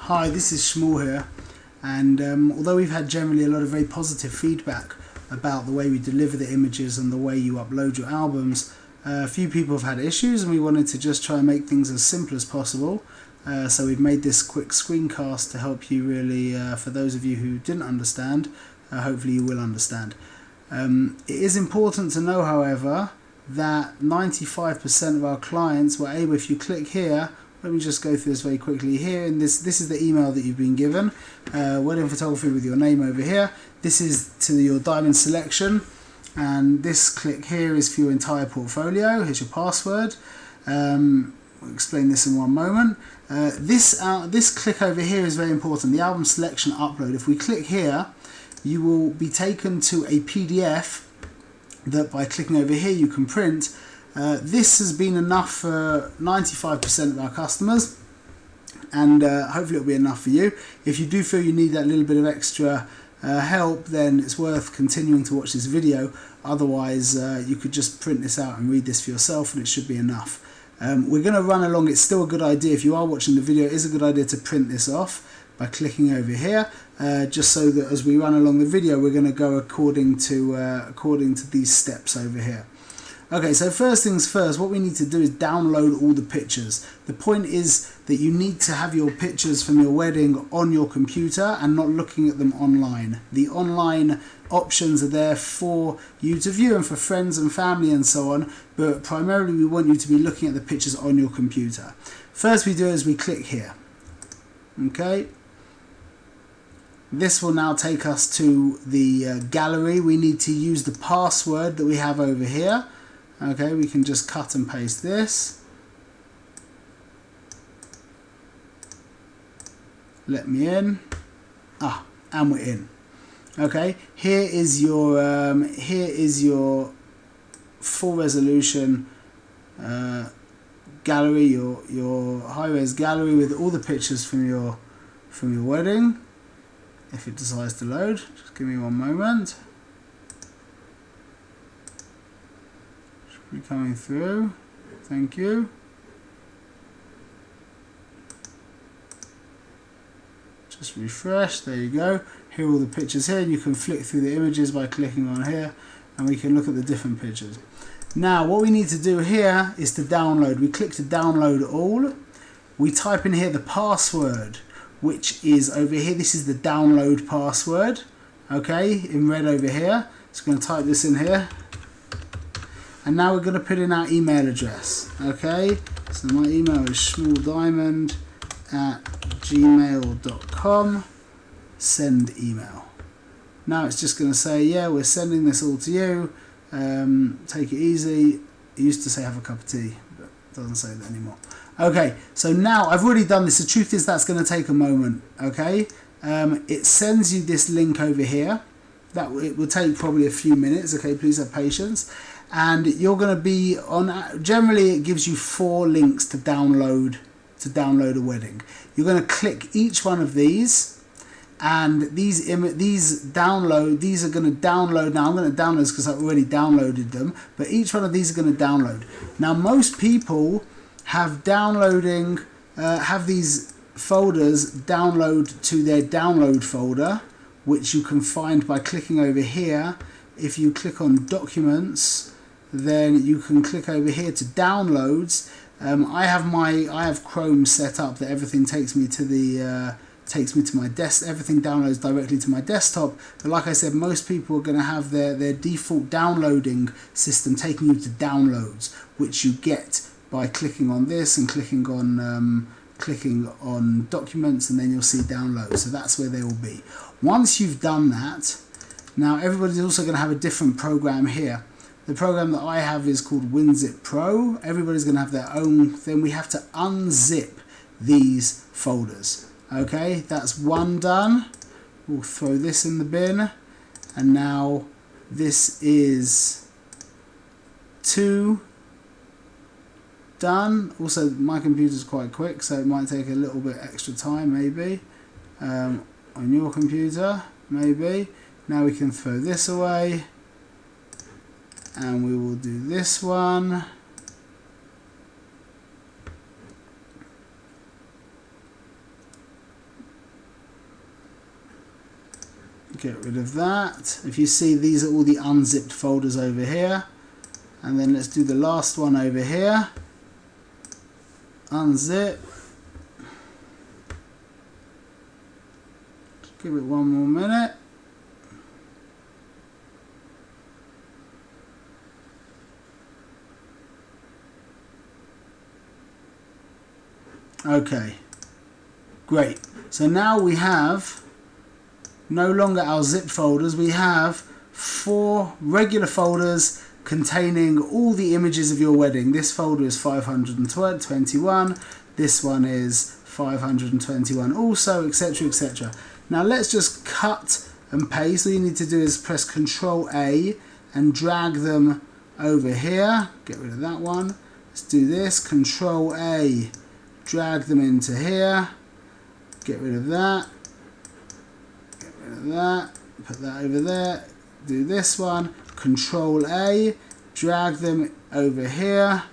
Hi, this is Shmuel here, and although we've had generally a lot of very positive feedback about the way we deliver the images and the way you upload your albums, a few people have had issues, and we wanted to just try and make things as simple as possible. So we've made this quick screencast to help you really, for those of you who didn't understand, hopefully you will understand. It is important to know, however, that 95% of our clients were able, if you click here, let me just go through this very quickly. Here in this is the email that you've been given, wedding photography with your name over here. This is to your diamond selection, and this click here is for your entire portfolio. Here's your password. We'll explain this in one moment. This click over here is very important, the album selection upload. If we click here, you will be taken to a PDF that by clicking over here you can print. This has been enough for 95% of our customers, and hopefully it'll be enough for you. If you do feel you need that little bit of extra help, then it's worth continuing to watch this video. Otherwise you could just print this out and read this for yourself, and it should be enough. We're going to run along. It's still a good idea, if you are watching the video, it is a good idea to print this off by clicking over here, just so that as we run along the video we're going to go according to these steps over here. Okay, so first things first, what we need to do is download all the pictures. The point is that you need to have your pictures from your wedding on your computer and not looking at them online. The online options are there for you to view and for friends and family and so on, but primarily we want you to be looking at the pictures on your computer. First we do is we click here. Okay. This will now take us to the gallery. We need to use the password that we have over here. Okay, we can just cut and paste this. Let me in. And we're in. Okay, here is your full resolution gallery, your high-res gallery with all the pictures from your wedding. If it decides to load, just give me one moment. Should be coming through. Thank you. Just refresh. There you go. Here are all the pictures here. You can flick through the images by clicking on here, and we can look at the different pictures. Now what we need to do here is to download. We click to download all. We type in here the password, which is over here. This is the download password, okay, in red over here. So I'm going to type this in here, and now we're going to put in our email address. Okay, so my email is shmueldiamond@gmail.com. Send email. Now it's just going to say, yeah, we're sending this all to you. Take it easy. It used to say have a cup of tea, but it doesn't say that anymore. Okay, so now I've already done this. The truth is that's going to take a moment. Okay, it sends you this link over here. That it will take probably a few minutes. Okay, please have patience. And you're going to be on. Generally, it gives you 4 links to download a wedding. You're going to click each one of these, and these are going to download. Now I'm going to download because I've already downloaded them. But each one of these are going to download. Now most people have these folders download to their download folder, which you can find by clicking over here. If you click on documents, then you can click over here to downloads. I have Chrome set up that everything takes me to my desk. Everything downloads directly to my desktop. But like I said, most people are going to have their default downloading system taking you to downloads, which you get by clicking on this and clicking on documents, and then you'll see download. So that's where they will be. Once you've done that, now everybody's also going to have a different program here. The program that I have is called WinZip Pro. Everybody's going to have their own thing. We have to unzip these folders. Okay, that's one done. We'll throw this in the bin, and now this is 2 done. Also, my computer's quite quick, so it might take a little bit extra time, maybe on your computer, maybe. Now we can throw this away, and we will do this one. get rid of that. If you see, these are all the unzipped folders over here. And then let's do the last one over here. Unzip. Just give it one more minute. Okay, great. So now we have no longer our zip folders. We have 4 regular folders containing all the images of your wedding. This folder is 521, this one is 521 also, etc, etc. Now let's just cut and paste. All you need to do is press Ctrl A and drag them over here. Get rid of that one. Let's do this, Ctrl A, drag them into here, get rid of that, get rid of that, put that over there, do this one, Control A, drag them over here.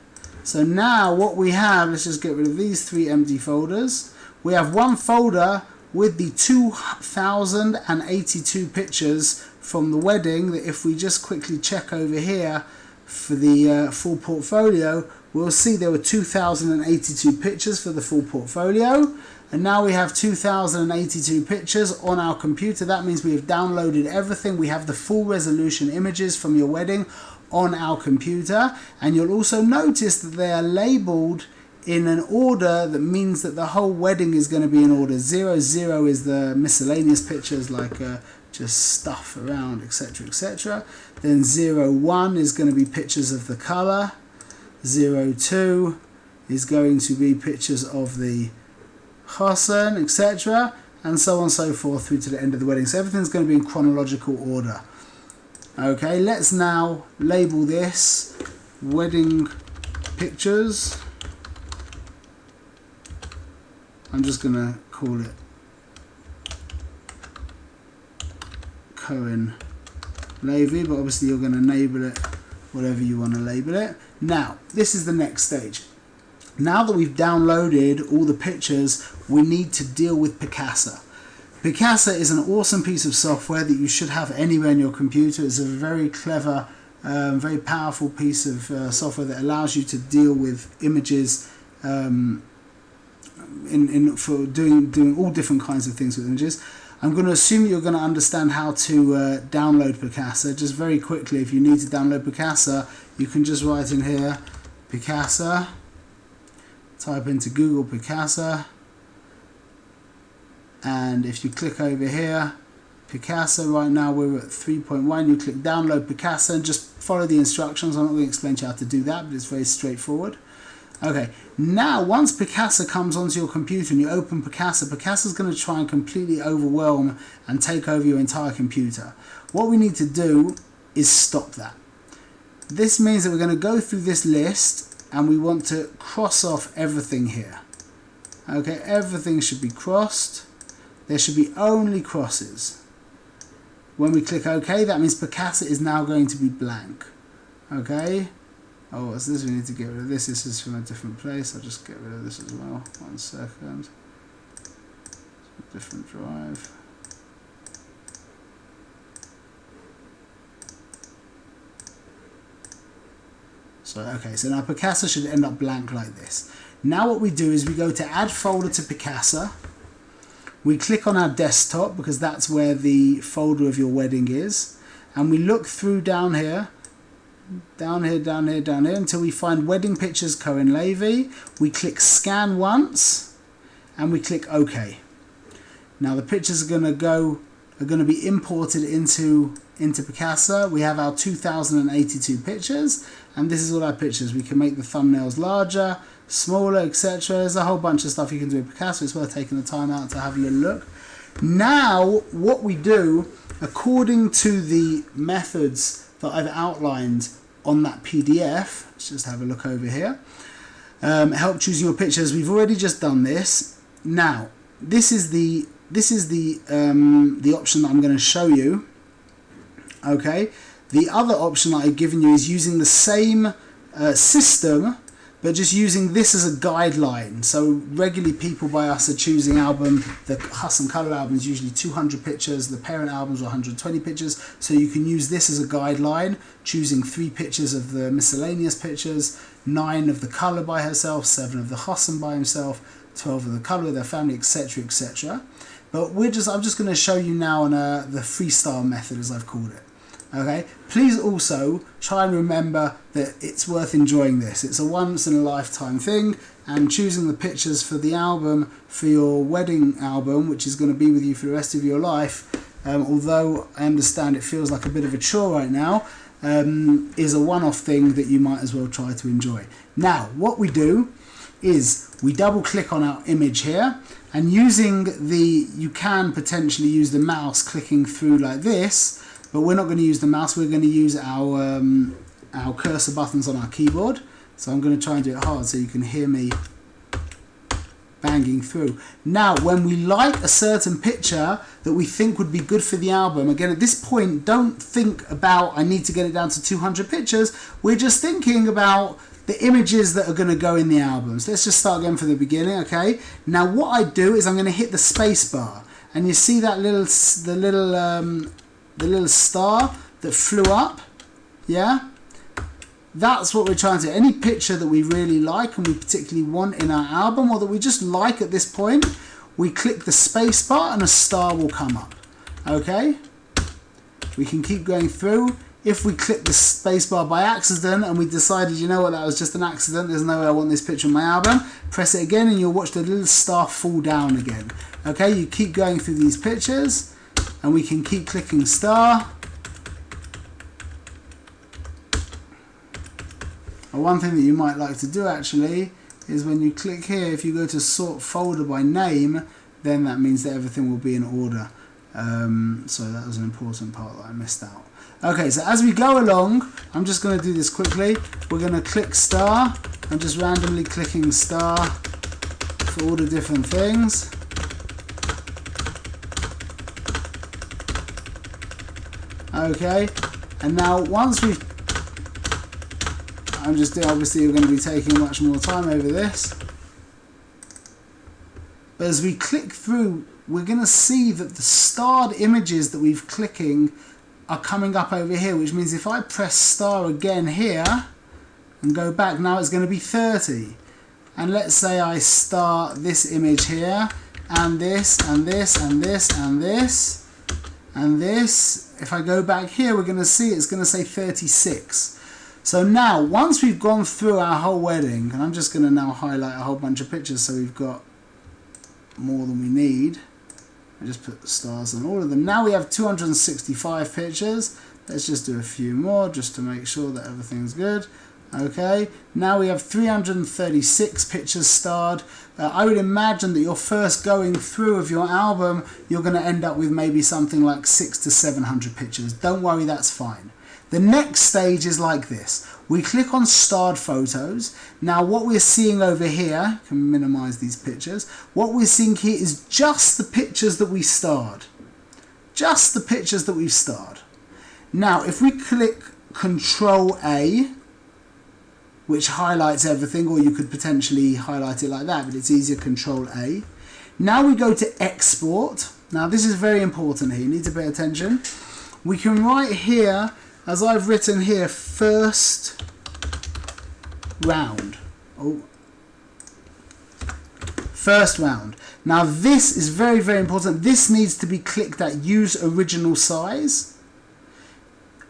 So now what we have, let's just get rid of these 3 empty folders. We have one folder with the 2082 pictures from the wedding that if we just quickly check over here for the full portfolio, we'll see there were 2082 pictures for the full portfolio, and now we have 2082 pictures on our computer. That means we have downloaded everything. We have the full resolution images from your wedding on our computer, and you'll also notice that they are labeled in an order that means that the whole wedding is going to be in order. 00 is the miscellaneous pictures like just stuff around, etc, etc. Then 01 is going to be pictures of the color. 02 is going to be pictures of the chassan, etc, and so on and so forth through to the end of the wedding. So everything's going to be in chronological order. Okay, let's now label this wedding pictures. I'm just going to call it Cohen Levy, but obviously you're going to label it whatever you want to label it. Now, this is the next stage. Now that we've downloaded all the pictures, we need to deal with Picasa. Picasa is an awesome piece of software that you should have anywhere in your computer. It's a very clever, very powerful piece of software that allows you to deal with images for doing all different kinds of things with images. I'm going to assume you're going to understand how to download Picasa. Just very quickly, if you need to download Picasa, you can just write in here Picasa, type into Google Picasa, and if you click over here, Picasa, right now we're at 3.1, you click download Picasa and just follow the instructions. I'm not going to explain to you how to do that, but it's very straightforward. Okay, now once Picasa comes onto your computer and you open Picasa, Picasa is going to try and completely overwhelm and take over your entire computer. What we need to do is stop that. This means that we're going to go through this list and we want to cross off everything here. Okay, everything should be crossed. There should be only crosses. When we click OK, that means Picasa is now going to be blank. Okay. Oh, what's this? We need to get rid of this. This is from a different place. I'll just get rid of this as well. 1 second. Different drive. So, okay, so now Picasa should end up blank like this. Now what we do is we go to add folder to Picasa. We click on our desktop because that's where the folder of your wedding is. And we look through down here. Down here, until we find Wedding Pictures Cohen Levy. We click Scan Once and we click OK. Now the pictures are going to be imported into Picasa. We have our 2082 pictures, and this is all our pictures. We can make the thumbnails larger, smaller, etc. There's a whole bunch of stuff you can do with Picasa. It's worth taking the time out to have a little look. Now what we do, according to the methods that I've outlined on that PDF, let's just have a look over here. Help choosing your pictures. We've already just done this. Now this is the option that I'm going to show you. Okay, the other option that I've given you is using the same system but just using this as a guideline. So regularly people by us are choosing the custom color albums, usually 200 pictures, the parent albums are 120 pictures, so you can use this as a guideline, choosing 3 pictures of the miscellaneous pictures, 9 of the color by herself, 7 of the Hassan by himself, 12 of the color of their family, etc, etc. But I'm just going to show you now on the freestyle method, as I've called it. Okay, please also try and remember that it's worth enjoying this. It's a once in a lifetime thing, and choosing the pictures for the album, for your wedding album, which is going to be with you for the rest of your life, although I understand it feels like a bit of a chore right now, is a one-off thing that you might as well try to enjoy. Now, what we do is we double click on our image here, and you can potentially use the mouse clicking through like this, but we're not going to use the mouse, we're going to use our cursor buttons on our keyboard. So I'm going to try and do it hard so you can hear me banging through. Now, when we like a certain picture that we think would be good for the album, again, at this point, don't think about, I need to get it down to 200 pictures. We're just thinking about the images that are going to go in the albums. Let's just start again from the beginning, okay? Now, what I do is I'm going to hit the space bar, and you see that the little star that flew up, yeah? That's what we're trying to do. Any picture that we really like and we particularly want in our album, or that we just like at this point, we click the space bar and a star will come up, okay? We can keep going through. If we click the space bar by accident and we decided, you know what, that was just an accident, there's no way I want this picture in my album, press it again and you'll watch the little star fall down again. Okay, you keep going through these pictures and we can keep clicking star. And one thing that you might like to do actually is when you click here, if you go to sort folder by name, then that means that everything will be in order. So that was an important part that I missed out. Okay, so as we go along, I'm just going to do this quickly. We're going to click star. I'm just randomly clicking star for all the different things. Okay, and now once we've... obviously we're going to be taking much more time over this. But as we click through, we're going to see that the starred images that we've clicking are coming up over here, which means if I press star again here and go back, now it's going to be 30. And let's say I start this image here, and this, and this, and this, and this, and this. If I go back here, we're going to see it's going to say 36. So now, once we've gone through our whole wedding, and I'm just going to now highlight a whole bunch of pictures so we've got more than we need. I just put the stars on all of them. Now we have 265 pictures. Let's just do a few more just to make sure that everything's good. Okay, now we have 336 pictures starred. I would imagine that you're first going through of your album, you're going to end up with maybe something like 600 to 700 pictures. Don't worry, that's fine. The next stage is like this. We click on starred photos. Now what we're seeing over here, I can minimize these pictures, what we're seeing here is just the pictures that we starred. Just the pictures that we've starred. Now if we click Control A, which highlights everything, or you could potentially highlight it like that, but it's easier Control A. Now we go to Export. Now this is very important here, you need to pay attention. We can write here, as I've written here, first round. First round. Now this is very, very important. This needs to be clicked at use original size.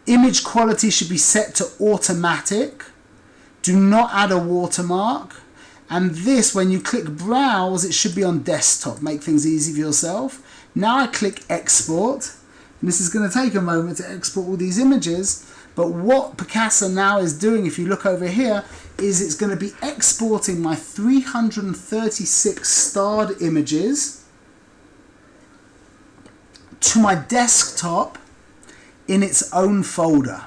Image quality should be set to automatic. Do not add a watermark. And this, when you click browse, it should be on desktop. Make things easy for yourself. Now I click export. And this is going to take a moment to export all these images, but what Picasa now is doing, if you look over here, is it's going to be exporting my 336 starred images to my desktop in its own folder.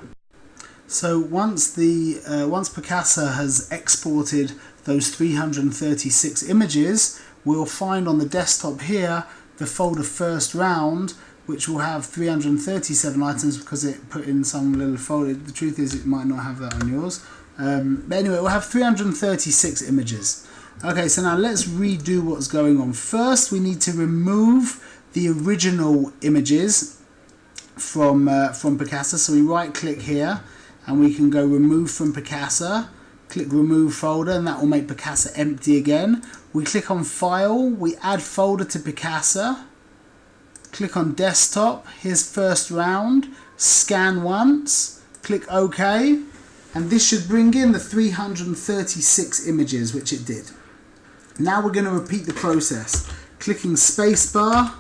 So once Picasa has exported those 336 images, we'll find on the desktop here the folder first round, which will have 337 items because it put in some little folder. The truth is it might not have that on yours. But anyway, we'll have 336 images. Okay, so now let's redo what's going on. First, we need to remove the original images from Picasa. So we right click here and we can go remove from Picasa. Click remove folder and that will make Picasa empty again. We click on file, we add folder to Picasa. Click on desktop, here's first round, scan once, click OK, and this should bring in the 336 images, which it did. Now we're going to repeat the process, clicking spacebar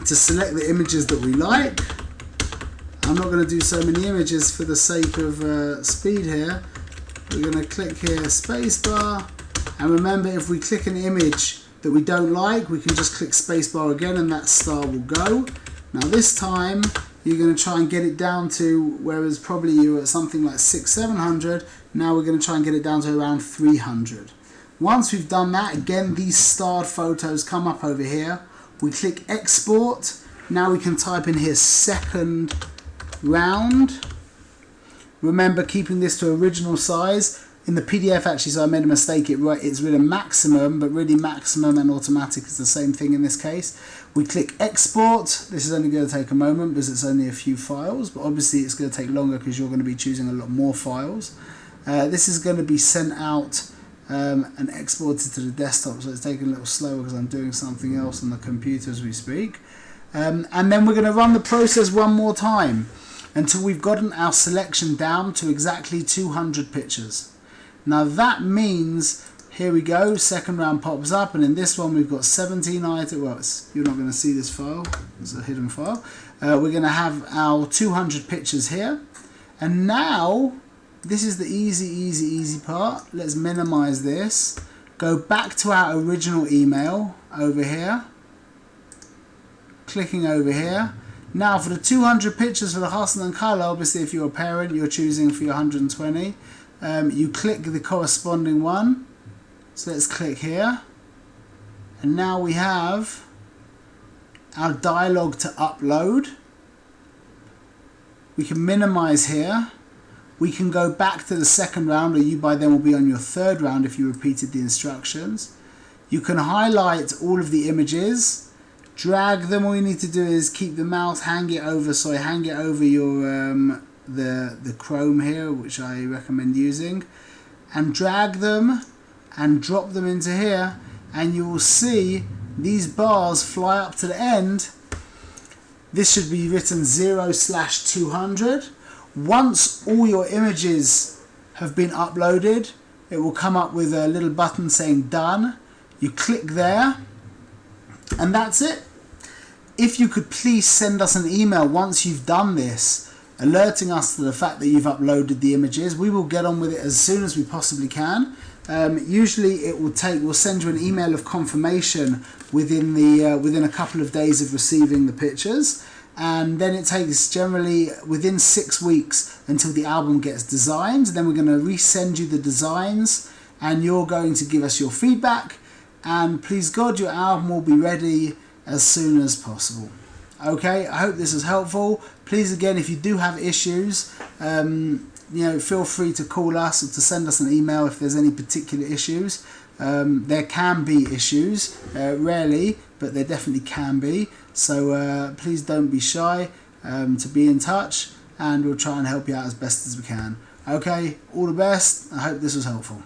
to select the images that we like. I'm not going to do so many images for the sake of speed here. We're going to click here, spacebar, and remember if we click an image that we don't like, we can just click spacebar again and that star will go. Now this time you're going to try and get it down to, whereas probably you were at something like 600-700, now we're going to try and get it down to around 300. Once we've done that, again these starred photos come up over here. We click export. Now we can type in here second round. Remember keeping this to original size. In the PDF actually, so I made a mistake, it's written maximum, but really maximum and automatic is the same thing in this case. We click export. This is only going to take a moment because it's only a few files, but obviously it's going to take longer because you're going to be choosing a lot more files. This is going to be sent out and exported to the desktop, so it's taking a little slower because I'm doing something else on the computer as we speak. And then we're going to run the process one more time until we've gotten our selection down to exactly 200 pictures. Now that means, here we go, second round pops up, and in this one we've got 17 items. Well, you're not going to see this file, it's a hidden file. We're going to have our 200 pictures here, and now this is the easy part. Let's minimize this, go back to our original email over here, clicking over here. Now for the 200 pictures for the hustle and color, obviously if you're a parent you're choosing for your 120. You click the corresponding one, so let's click here, and now we have our dialogue to upload. We can minimize here, we can go back to the second round, or you by then will be on your third round if you repeated the instructions. You can highlight all of the images, drag them. All you need to do is keep the mouse, hang it over your the Chrome here, which I recommend using, and drag them and drop them into here, and you will see these bars fly up to the end. This should be written 0/200. Once all your images have been uploaded, it will come up with a little button saying done. You click there and that's it. If you could please send us an email once you've done this, alerting us to the fact that you've uploaded the images, we will get on with it as soon as we possibly can. Usually it will we'll send you an email of confirmation within a couple of days of receiving the pictures, and then it takes generally within 6 weeks until the album gets designed. Then we're going to resend you the designs and you're going to give us your feedback, and please God your album will be ready as soon as possible. Okay, I hope this was helpful. Please again, if you do have issues, feel free to call us or to send us an email if there's any particular issues. There can be issues, rarely, but there definitely can be. So please don't be shy to be in touch, and we'll try and help you out as best as we can. Okay, all the best. I hope this was helpful.